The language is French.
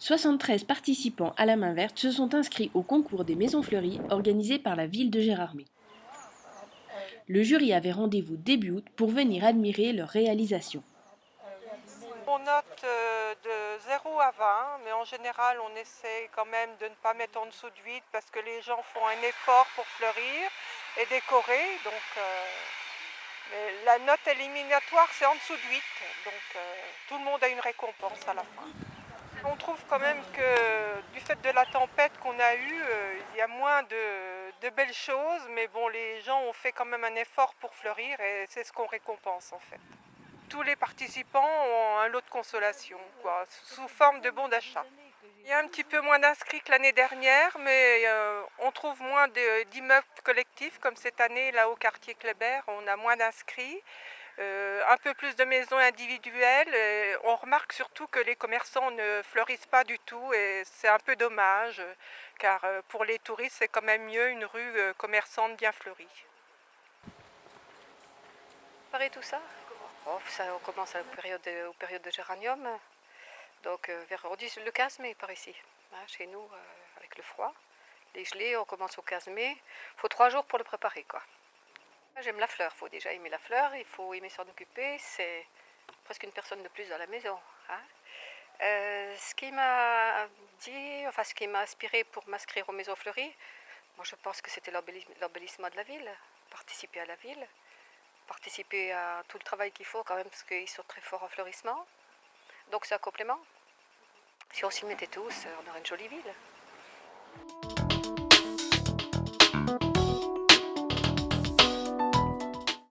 73 participants à la main verte se sont inscrits au concours des maisons fleuries organisé par la ville de Gérardmer. Le jury avait rendez-vous début août pour venir admirer leur réalisation. On note de 0 à 20, mais en général on essaie quand même de ne pas mettre en dessous de 8 parce que les gens font un effort pour fleurir et décorer. Donc mais la note éliminatoire c'est en dessous de 8, donc tout le monde a une récompense à la fin. On trouve quand même que du fait de la tempête qu'on a eue, il y a moins de belles choses, mais bon, les gens ont fait quand même un effort pour fleurir et c'est ce qu'on récompense en fait. Tous les participants ont un lot de consolation, quoi, sous forme de bons d'achat. Il y a un petit peu moins d'inscrits que l'année dernière, mais on trouve moins d'immeubles collectifs comme cette année là au quartier Kléber, on a moins d'inscrits. Un peu plus de maisons individuelles. Et on remarque surtout que les commerçants ne fleurissent pas du tout et c'est un peu dommage car pour les touristes c'est quand même mieux une rue commerçante bien fleurie. Préparer tout ça, on commence aux périodes de géranium, donc on dit le 15 mai par ici, hein, chez nous avec le froid. Les gelées, on commence au 15 mai. Il faut 3 jours pour le préparer, quoi. J'aime la fleur, il faut déjà aimer la fleur, il faut aimer s'en occuper, c'est presque une personne de plus dans la maison, hein. Ce qui m'a ce qui m'a inspiré pour m'inscrire aux maisons fleuries, moi je pense que c'était l'embellissement de la ville, participer à la ville, participer à tout le travail qu'il faut quand même parce qu'ils sont très forts en fleurissement. Donc c'est un complément. Si on s'y mettait tous, on aurait une jolie ville.